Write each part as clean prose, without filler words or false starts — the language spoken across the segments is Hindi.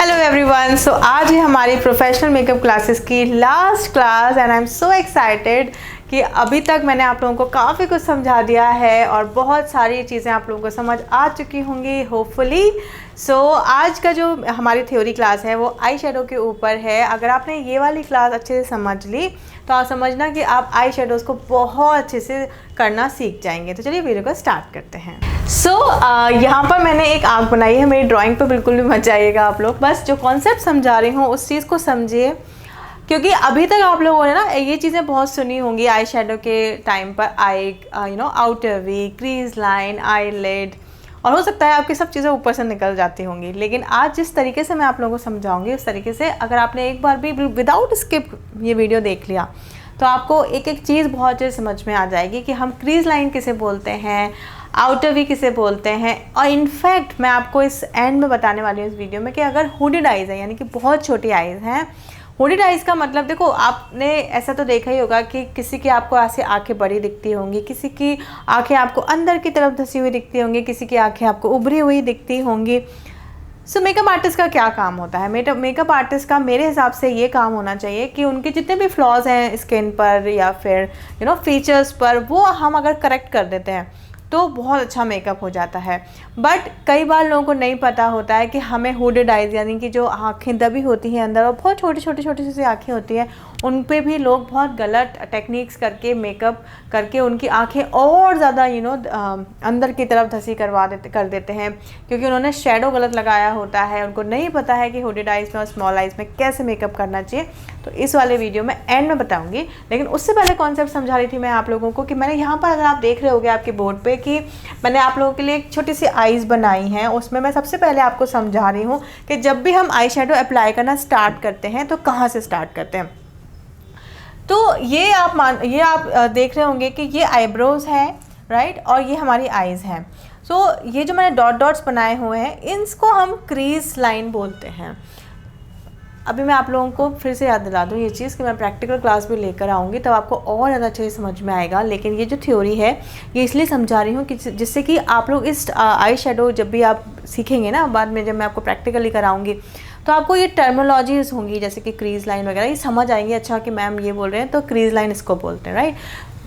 हेलो एवरीवन, सो आज है हमारी प्रोफेशनल मेकअप क्लासेस की last class and I am so excited कि अभी तक मैंने आप लोगों को काफ़ी कुछ समझा दिया है और बहुत सारी चीज़ें आप लोगों को समझ आ चुकी होंगी होपफुली। सो आज का जो हमारी थ्योरी क्लास है वो आई शेडो के ऊपर है। अगर आपने ये वाली क्लास अच्छे से समझ ली तो आप समझना कि आप आई शेडोज़ को बहुत अच्छे से करना सीख जाएंगे। तो चलिए वीडियो को स्टार्ट करते हैं। यहाँ पर मैंने एक आँख बनाई है। मेरी ड्राइंग पे बिल्कुल भी मत जाइएगा आप लोग, बस जो कॉन्सेप्ट समझा रही हूँ उस चीज़ को समझिए, क्योंकि अभी तक आप लोगों ने ना ये चीज़ें बहुत सुनी होंगी आई शेडो के टाइम पर। आई आउटर वी, क्रीज लाइन, आई लिड, और हो सकता है आपकी सब चीज़ें ऊपर से निकल जाती होंगी। लेकिन आज जिस तरीके से मैं आप लोगों को समझाऊंगी उस तरीके से अगर आपने एक बार भी विदाउट स्किप ये वीडियो देख लिया तो आपको एक एक चीज़ बहुत अच्छे समझ में आ जाएगी कि हम क्रीज लाइन किसे बोलते हैं, आउटर वी किसे बोलते हैं। और इनफैक्ट मैं आपको इस एंड में बताने वाली हूँ इस वीडियो में कि अगर हुडेड आइज़ है यानी कि बहुत छोटी आइज़ हैं। हुडेड आइज़ का मतलब देखो, आपने ऐसा तो देखा ही होगा कि किसी की आपको ऐसे आंखें बड़ी दिखती होंगी, किसी की आंखें आपको अंदर की तरफ धसी हुई दिखती होंगी, किसी की आंखें आपको उभरी हुई दिखती होंगी। सो मेकअप आर्टिस्ट का क्या काम होता है? मेकअप आर्टिस्ट का मेरे हिसाब से ये काम होना चाहिए कि उनके जितने भी फ्लॉज हैं स्किन पर या फिर फीचर्स पर, वो हम अगर करेक्ट कर देते हैं तो बहुत अच्छा मेकअप हो जाता है। बट कई बार लोगों को नहीं पता होता है कि हमें हुडेड आइज़ यानी कि जो आँखें दबी होती हैं अंदर और बहुत छोटी छोटी सी आँखें होती हैं, उन पे भी लोग बहुत गलत टेक्निक्स करके मेकअप करके उनकी आँखें और ज़्यादा अंदर की तरफ धसी कर देते हैं, क्योंकि उन्होंने शेडो गलत लगाया होता है। उनको नहीं पता है कि हुडेड आइज़ में और स्मॉल आइज़ में कैसे मेकअप करना चाहिए। तो इस वाले वीडियो में एंड में बताऊंगी। लेकिन उससे पहले कॉन्सेप्ट समझा रही थी मैं आप लोगों को कि मैंने यहाँ पर, अगर आप देख रहे होगे आपके बोर्ड पे, कि मैंने आप लोगों के लिए एक छोटी सी आइज़ बनाई हैं। उसमें मैं सबसे पहले आपको समझा रही हूँ कि जब भी हम आई शेडो अप्लाई करना स्टार्ट करते हैं तो कहाँ से स्टार्ट करते हैं। तो ये आप देख रहे होंगे कि ये आईब्रोज है, राइट, और ये हमारी आइज़ हैं। सो ये जो मैंने डॉट्स बनाए हुए हैं इनको हम क्रीज लाइन बोलते हैं। अभी मैं आप लोगों को फिर से याद दिला दूँ ये चीज़ कि मैं प्रैक्टिकल क्लास भी लेकर आऊँगी, तब आपको और ज़्यादा अच्छे से समझ में आएगा। लेकिन ये जो थ्योरी है ये इसलिए समझा रही हूँ कि जिससे कि आप लोग इस आई शेडो जब भी आप सीखेंगे ना, बाद में जब मैं आपको प्रैक्टिकली कराऊँगी तो आपको ये टर्मिनोलॉजीज़ होंगी जैसे कि क्रीज लाइन वगैरह, ये समझ आएंगी। अच्छा कि मैम ये बोल रहे हैं तो क्रीज लाइन इसको बोलते हैं, राइट।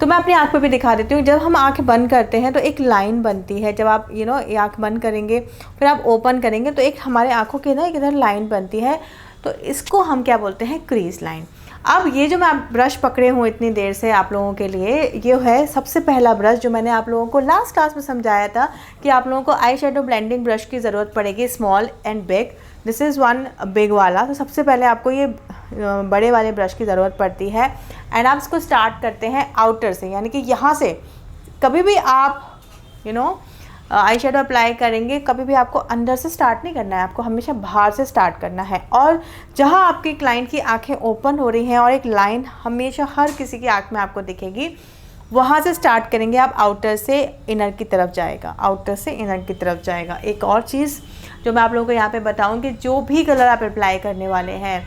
तो मैं अपनी आँख पे भी दिखा देती हूँ। जब हम आँखें बंद करते हैं तो एक लाइन बनती है। जब आप ये आँख बंद करेंगे फिर आप ओपन करेंगे तो एक हमारे आँखों के ना एक इधर लाइन बनती है, तो इसको हम क्या बोलते हैं? Crease line. अब ये जो मैं ब्रश पकड़े हूँ इतनी देर से आप लोगों के लिए, ये है सबसे पहला ब्रश जो मैंने आप लोगों को लास्ट क्लास में समझाया था कि आप लोगों को आई शेडो ब्लेंडिंग ब्रश की ज़रूरत पड़ेगी, small and big. This is one big वाला। तो सबसे पहले आपको ये बड़े वाले ब्रश की ज़रूरत पड़ती है एंड आप इसको स्टार्ट करते हैं आउटर से, यानी कि यहाँ से। कभी भी आप आई शेडो अप्लाई करेंगे, कभी भी आपको अंदर से स्टार्ट नहीं करना है, आपको हमेशा बाहर से स्टार्ट करना है। और जहाँ आपकी क्लाइंट की आंखें ओपन हो रही हैं और एक लाइन हमेशा हर किसी की आंख में आपको दिखेगी, वहाँ से स्टार्ट करेंगे आप। आउटर से इनर की तरफ जाएगा, आउटर से इनर की तरफ जाएगा। एक और चीज़ जो मैं आप लोगों को यहाँ पे बताऊँगी, जो भी कलर आप अप्लाई करने वाले हैं,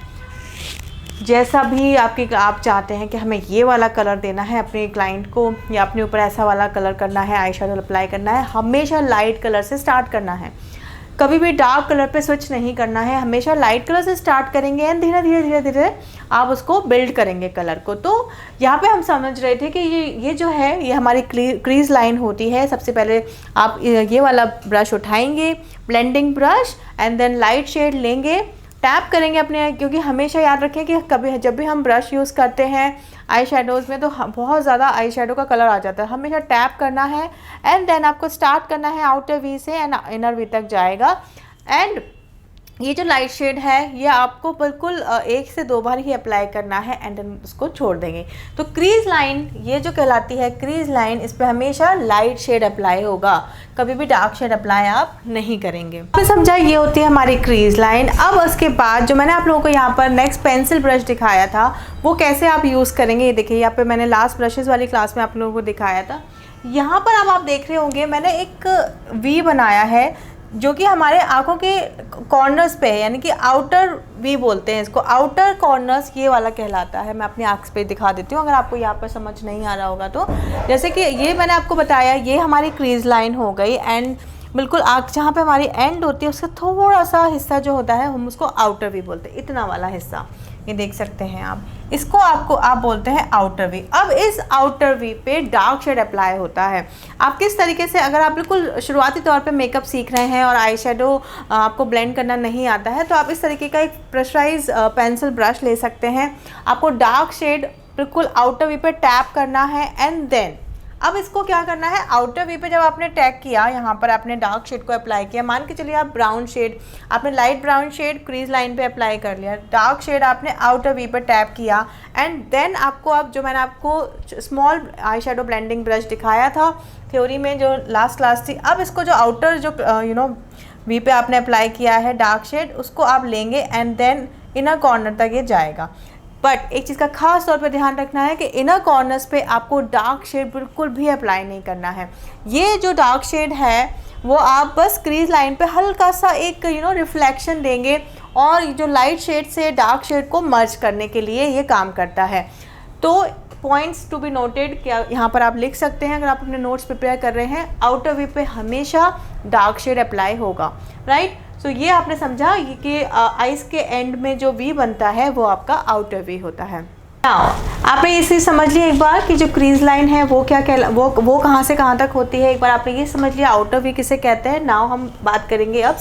जैसा भी आप चाहते हैं कि हमें ये वाला कलर देना है अपने क्लाइंट को या अपने ऊपर ऐसा वाला कलर करना है, आई शेडो अप्लाई करना है, हमेशा लाइट कलर से स्टार्ट करना है। कभी भी डार्क कलर पे स्विच नहीं करना है, हमेशा लाइट कलर से स्टार्ट करेंगे एंड धीरे धीरे धीरे धीरे आप उसको बिल्ड करेंगे कलर को। तो यहाँ पे हम समझ रहे थे कि ये जो है ये हमारी क्रीज लाइन होती है। सबसे पहले आप ये वाला ब्रश उठाएंगे, blending brush, and then light shade लेंगे, टैप करेंगे अपने, क्योंकि हमेशा याद रखें कि जब भी हम ब्रश यूज़ करते हैं आई शेडोज़ में तो बहुत ज़्यादा आई शेडो का कलर आ जाता है। हमेशा टैप करना है एंड देन आपको स्टार्ट करना है आउटर वी से एंड इनर वी तक जाएगा। एंड ये जो लाइट शेड है ये आपको बिल्कुल 1 से 2 बार ही अप्लाई करना है एंड देन उसको छोड़ देंगे। तो क्रीज लाइन ये जो कहलाती है क्रीज लाइन, इस पर हमेशा लाइट शेड अप्लाई होगा, कभी भी डार्क शेड अप्लाई आप नहीं करेंगे। तो समझा, ये होती है हमारी क्रीज लाइन। अब उसके बाद जो मैंने आप लोगों को यहाँ पर नेक्स्ट पेंसिल ब्रश दिखाया था वो कैसे आप यूज़ करेंगे, ये देखिए यहाँ पे मैंने लास्ट ब्रशेज़ वाली क्लास में आप लोगों को दिखाया था। यहाँ पर अब आप देख रहे होंगे मैंने एक वी बनाया है जो कि हमारे आँखों के कॉर्नर्स पे है, यानी कि आउटर वी बोलते हैं इसको। आउटर कॉर्नर्स ये वाला कहलाता है। मैं अपनी आँख पे दिखा देती हूँ अगर आपको यहाँ पर समझ नहीं आ रहा होगा तो। जैसे कि ये मैंने आपको बताया, ये हमारी क्रीज लाइन हो गई एंड बिल्कुल आँख जहाँ पे हमारी एंड होती है उसका थोड़ा सा हिस्सा जो होता है हम उसको आउटर वी बोलते हैं, इतना वाला हिस्सा, ये देख सकते हैं आप, इसको आप बोलते हैं आउटर वी। अब इस आउटर वी पे डार्क शेड अप्लाई होता है। आप किस तरीके से, अगर आप बिल्कुल शुरुआती तौर पे मेकअप सीख रहे हैं और आई शेडो आपको ब्लेंड करना नहीं आता है, तो आप इस तरीके का एक प्रेशराइज पेंसिल ब्रश ले सकते हैं। आपको डार्क शेड बिल्कुल आउटर वी पे टैप करना है एंड देन अब इसको क्या करना है, आउटर वी पे जब आपने टैग किया, यहाँ पर आपने डार्क शेड को अप्लाई किया, मान के चलिए आप ब्राउन शेड, आपने light brown shade crease line पे अप्लाई कर लिया, डार्क शेड आपने आउटर वी पे टैप किया एंड देन आपको, अब जो मैंने आपको small eye shadow blending brush दिखाया था थ्योरी में जो लास्ट क्लास थी, अब इसको जो आउटर जो वी पे आपने अप्लाई किया है डार्क शेड, उसको आप लेंगे एंड देन इनर कॉर्नर तक ये जाएगा। बट एक चीज़ का खास तौर पे ध्यान रखना है कि इनर कॉर्नर्स पे आपको डार्क शेड बिल्कुल भी अप्लाई नहीं करना है। ये जो डार्क शेड है वो आप बस क्रीज लाइन पे हल्का सा एक रिफ्लेक्शन देंगे और जो लाइट शेड से डार्क शेड को मर्ज करने के लिए ये काम करता है। तो पॉइंट्स टू बी नोटेड, क्या यहाँ पर आप लिख सकते हैं अगर आप अपने नोट्स प्रिपेयर कर रहे हैं, आउटर वी पे हमेशा डार्क शेड अप्लाई होगा, राइट। सो ये आपने समझा कि आइस के एंड में जो वी बनता है वो आपका आउटर वी होता है। आपने इसे समझ लिया एक बार कि जो क्रीज लाइन है वो क्या वो कहाँ से कहाँ तक होती है, एक बार आपने ये समझ लिया आउटर वी किसे कहते हैं। नाउ हम बात करेंगे अब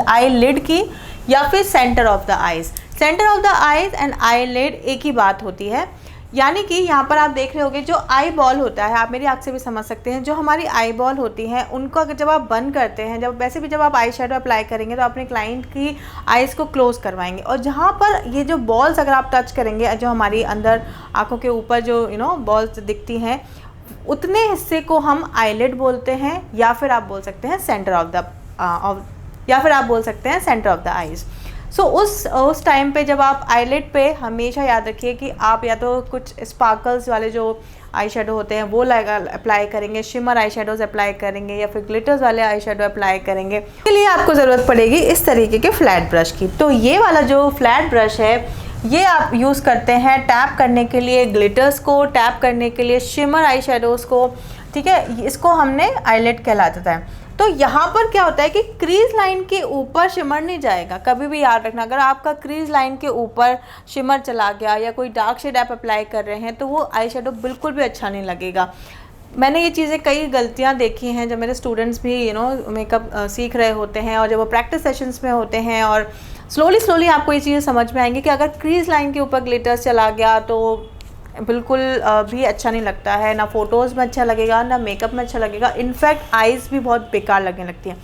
आई लिड की या फिर centre of the eyes. Centre of the eyes and eyelid एक ही बात होती है, यानी कि यहाँ पर आप देख रहे होंगे जो आई बॉल होता है, आप मेरी आँख से भी समझ सकते हैं, जो हमारी आई बॉल होती हैं उनको अगर जब आप बंद करते हैं, जब वैसे भी जब आप आई शेडो अप्लाई करेंगे तो अपने क्लाइंट की आइज़ को क्लोज़ करवाएंगे और जहाँ पर ये जो बॉल्स अगर आप टच करेंगे, जो हमारी अंदर आँखों के ऊपर जो बॉल्स दिखती हैं, उतने हिस्से को हम आईलिड बोलते हैं या फिर आप बोल सकते हैं सेंटर ऑफ द आइज़। सो उस टाइम पे जब आप आईलिड पे हमेशा याद रखिए कि आप या तो कुछ स्पार्कल्स वाले जो आई शेडो होते हैं वो अप्लाई करेंगे, शिमर आई शेडोज़ अप्लाई करेंगे या फिर ग्लिटर्स वाले आई शेडो अप्लाई करेंगे। इसके लिए आपको ज़रूरत पड़ेगी इस तरीके के फ्लैट ब्रश की। तो ये वाला जो फ्लैट ब्रश है ये आप यूज़ करते हैं टैप करने के लिए ग्लिटर्स को, टैप करने के लिए शिमर आई शेडोज़ को, ठीक है। इसको हमने आईलिड कहलाता है। तो यहाँ पर क्या होता है कि क्रीज लाइन के ऊपर शिमर नहीं जाएगा, कभी भी याद रखना। अगर आपका क्रीज लाइन के ऊपर शिमर चला गया या कोई डार्क शेड आप अप्लाई कर रहे हैं तो वो आई शेडो बिल्कुल भी अच्छा नहीं लगेगा। मैंने ये चीज़ें कई गलतियाँ देखी हैं जब मेरे स्टूडेंट्स भी मेकअप सीख रहे होते हैं और जब वो प्रैक्टिस सेशंस में होते हैं, और स्लोली आपको ये चीज़ें समझ में आएंगी कि अगर क्रीज लाइन के ऊपर ग्लिटर्स चला गया तो बिल्कुल भी अच्छा नहीं लगता है, ना फ़ोटोज़ में अच्छा लगेगा ना मेकअप में अच्छा लगेगा, इनफैक्ट आइज़ भी बहुत बेकार लगने लगती हैं।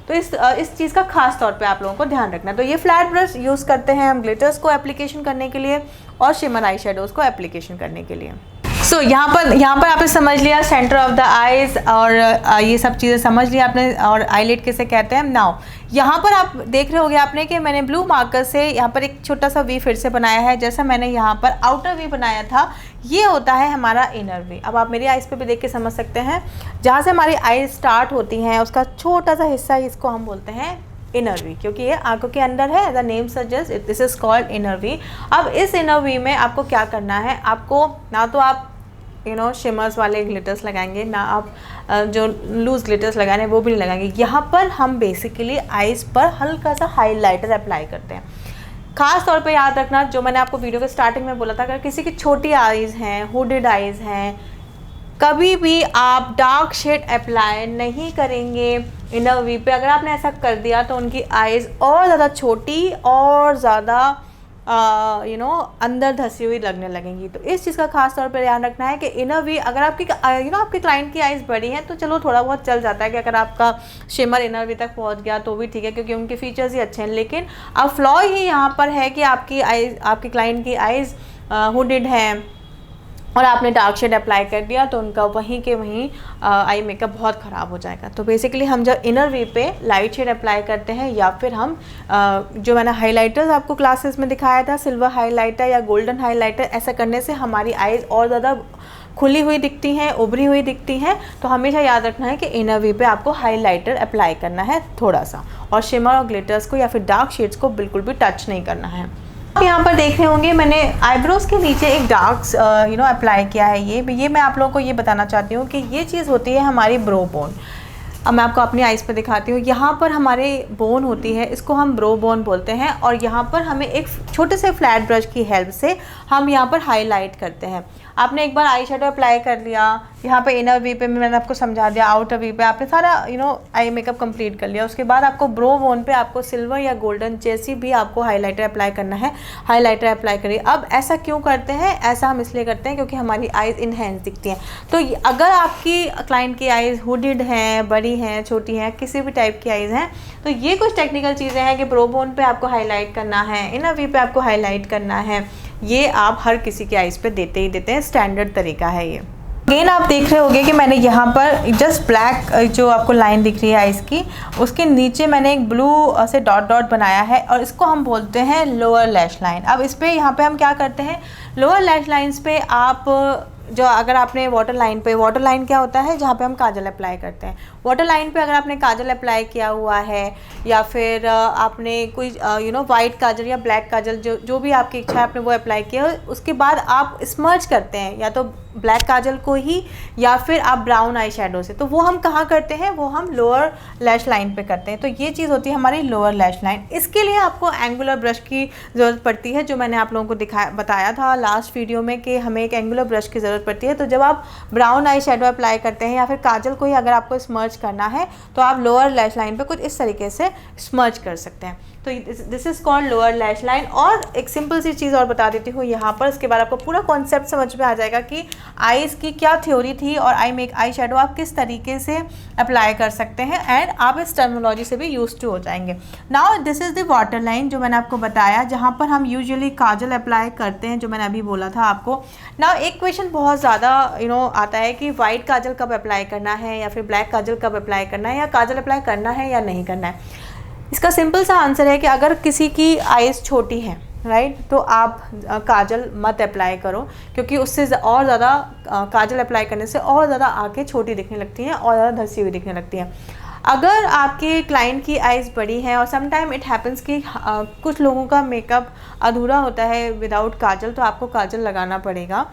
तो इस चीज़ का खास तौर पे आप लोगों को ध्यान रखना है। तो ये फ्लैट ब्रश यूज़ करते हैं हम ग्लिटर्स को एप्लीकेशन करने के लिए और शिमर आई शेडोज़ को एप्लीकेशन करने के लिए। सो यहाँ पर आपने समझ लिया सेंटर ऑफ द आइज़ और ये सब चीज़ें समझ लिया आपने, और आईलिड किसे कहते हैं। नाउ यहाँ पर आप देख रहे होंगे आपने कि मैंने ब्लू मार्कर से यहाँ पर एक छोटा सा वी फिर से बनाया है, जैसा मैंने यहाँ पर आउटर वी बनाया था, ये होता है हमारा इनर वी। अब आप मेरी आइज़ पे भी देख के समझ सकते हैं, जहाँ से हमारी आइज़ स्टार्ट होती हैं उसका छोटा सा हिस्सा, इसको हम बोलते हैं इनर वी, क्योंकि ये आंखों के अंदर है। The name suggest this is called inner we. अब इस इनर वी में आपको क्या करना है, आपको ना तो आप शिमर्स वाले ग्लिटर्स लगाएंगे, ना आप जो लूज़ ग्लिटर्स लगाने वो भी नहीं लगाएंगे। यहाँ पर हम बेसिकली आइज़ पर हल्का सा हाइलाइटर अप्लाई करते हैं। ख़ास तौर पे याद रखना, जो मैंने आपको वीडियो के स्टार्टिंग में बोला था, अगर किसी की छोटी आइज़ हैं, हुडेड आइज़ हैं, कभी भी आप डार्क शेड अप्लाई नहीं करेंगे इनर वी पे। अगर आपने ऐसा कर दिया तो उनकी आइज़ और ज़्यादा छोटी और ज़्यादा अंदर धसी हुई लगने लगेंगी। तो इस चीज़ का खास तौर पर ध्यान रखना है कि इनर वी, अगर आपकी आपके क्लाइंट की आइज़ बड़ी हैं तो चलो थोड़ा बहुत चल जाता है कि अगर आपका शिमर इनर वी तक पहुंच गया तो भी ठीक है, क्योंकि उनके फीचर्स ही अच्छे हैं। लेकिन अब फ्लॉ ही यहाँ पर है कि आपके क्लाइंट की आइज़ हुडेड हैं और आपने डार्क शेड अप्लाई कर दिया तो उनका वहीं के वहीं आई मेकअप बहुत ख़राब हो जाएगा। तो बेसिकली हम जब इनर वी पे लाइट शेड अप्लाई करते हैं या फिर हम जो मैंने हाइलाइटर्स आपको क्लासेस में दिखाया था, सिल्वर हाइलाइटर या गोल्डन हाइलाइटर, ऐसा करने से हमारी आइज़ और ज़्यादा खुली हुई दिखती हैं, उभरी हुई दिखती हैं। तो हमेशा याद रखना है कि इनर वी पे आपको हाइलाइटर अप्लाई करना है थोड़ा सा, और शिमर और ग्लिटर्स को या फिर डार्क शेड्स को बिल्कुल भी टच नहीं करना है। आप यहाँ पर देख रहे होंगे मैंने आईब्रोज़ के नीचे एक डार्क अप्लाई किया है। ये मैं आप लोगों को ये बताना चाहती हूँ कि ये चीज़ होती है हमारी ब्रो बोन। अब मैं आपको अपनी आइज़ पे दिखाती हूँ। यहाँ पर हमारे बोन होती है, इसको हम ब्रो बोन बोलते हैं, और यहाँ पर हमें एक छोटे से फ्लैट ब्रश की हेल्प से हम यहाँ पर हाईलाइट करते हैं। आपने एक बार आई शेडो अप्लाई कर लिया, यहाँ पे इनर वी पे मैंने आपको समझा दिया, आउटर वी पे आपने सारा आई मेकअप कंप्लीट कर लिया। उसके बाद आपको ब्रो बोन पे आपको सिल्वर या गोल्डन जैसी भी आपको हाइलाइटर अप्लाई करना है, हाइलाइटर अप्लाई करिए। अब ऐसा क्यों करते हैं? ऐसा हम इसलिए करते हैं क्योंकि हमारी आइज़ इनहेंस दिखती हैं। तो अगर आपकी क्लाइंट की आइज़ हुडिड हैं, बड़ी हैं, छोटी हैं, किसी भी टाइप की आइज़ हैं, तो ये कुछ टेक्निकल चीज़ें हैं कि ब्रो बोन पे आपको हाईलाइट करना है, इनर वी पे आपको हाईलाइट करना है। ये आप हर किसी की आइज़ पे देते ही देते हैं, स्टैंडर्ड तरीका है ये। अगेन आप देख रहे होंगे कि मैंने यहाँ पर जस्ट ब्लैक जो आपको लाइन दिख रही है आइज़ की, उसके नीचे मैंने एक ब्लू से डॉट डॉट बनाया है, और इसको हम बोलते हैं लोअर लैश लाइन। अब इस पर यहाँ पे हम क्या करते हैं, लोअर लैश लाइन्स पे आप जो अगर आपने वाटर लाइन क्या होता है, जहाँ पे हम काजल अप्लाई करते हैं। वाटर लाइन पे अगर आपने काजल अप्लाई किया हुआ है, या फिर आपने कोई वाइट काजल या ब्लैक काजल, जो भी आपकी इच्छा है आपने वो अप्लाई किया, उसके बाद आप स्मर्ज करते हैं या तो ब्लैक काजल को ही या फिर आप ब्राउन आई शेडो से। तो वो हम कहाँ करते हैं? वो हम लोअर लैश लाइन पे करते हैं। तो ये चीज़ होती है हमारी लोअर लैश लाइन। इसके लिए आपको एंगुलर ब्रश की ज़रूरत पड़ती है, जो मैंने आप लोगों को बताया था लास्ट वीडियो में कि हमें एक एंगुलर ब्रश की ज़रूरत पड़ती है। तो जब आप ब्राउन आई शेडो अप्लाई करते हैं या फिर काजल को ही अगर आपको स्मर्ज करना है, तो आप लोअर लैश लाइन पे कुछ इस तरीके से स्मर्ज कर सकते हैं। तो this is called lower lash line. और एक सिंपल सी चीज़ और बता देती हूँ यहाँ पर, इसके बाद आपको पूरा कॉन्सेप्ट समझ में आ जाएगा कि आईज़ की क्या थ्योरी थी और आई शेडो आप किस तरीके से अप्लाई कर सकते हैं, एंड आप इस टर्मिनोलॉजी से भी यूज टू हो जाएंगे। Now this is the water line जो मैंने आपको बताया, जहाँ पर हम यूजुअली काजल अप्लाई करते हैं, जो मैंने अभी बोला था आपको। नाउ एक क्वेश्चन बहुत ज़्यादा आता है कि वाइट काजल कब अप्लाई करना है, या फिर ब्लैक काजल कब अप्लाई करना है, या काजल अप्लाई करना है या नहीं करना है। इसका सिंपल सा आंसर है कि अगर किसी की आइज़ छोटी है, राइट, तो आप काजल मत अप्लाई करो, क्योंकि उससे और ज़्यादा काजल अप्लाई करने से और ज़्यादा आंखें छोटी दिखने लगती हैं और ज़्यादा धंसी हुई दिखने लगती हैं। अगर आपके क्लाइंट की आइज़ बड़ी हैं, और सम टाइम इट हैपन्स कि कुछ लोगों का मेकअप अधूरा होता है विदाउट काजल, तो आपको काजल लगाना पड़ेगा।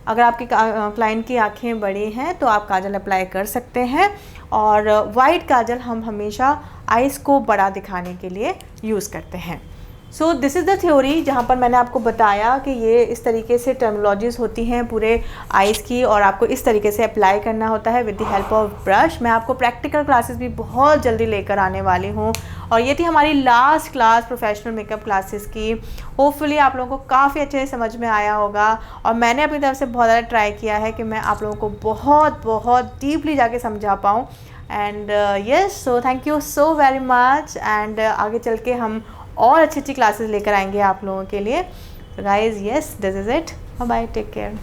अगर आपकी क्लाइंट की आंखें बड़ी हैं तो आप काजल अप्लाई कर सकते हैं, और वाइट काजल हम हमेशा आइज़ को बड़ा दिखाने के लिए यूज़ करते हैं। So this is the theory, जहाँ पर मैंने आपको बताया कि ये इस तरीके से टर्मिनोलॉजीज़ होती हैं पूरे आइज़ की, और आपको इस तरीके से अप्लाई करना होता है with the help of brush. मैं आपको प्रैक्टिकल क्लासेस भी बहुत जल्दी लेकर आने वाली हूँ, और ये थी हमारी last class professional makeup classes की। होपफुली आप लोगों को काफ़ी अच्छे से समझ में आया होगा, और मैंने अपनी तरफ से बहुत ज़्यादा ट्राई किया है कि मैं आप लोगों को बहुत बहुत डीपली जाके समझा पाऊँ। And yes, so thank you so very much. And आगे चल के हम और अच्छी अच्छी क्लासेस लेकर आएंगे आप लोगों के लिए। Guys, yes, this is it. Bye bye, take care.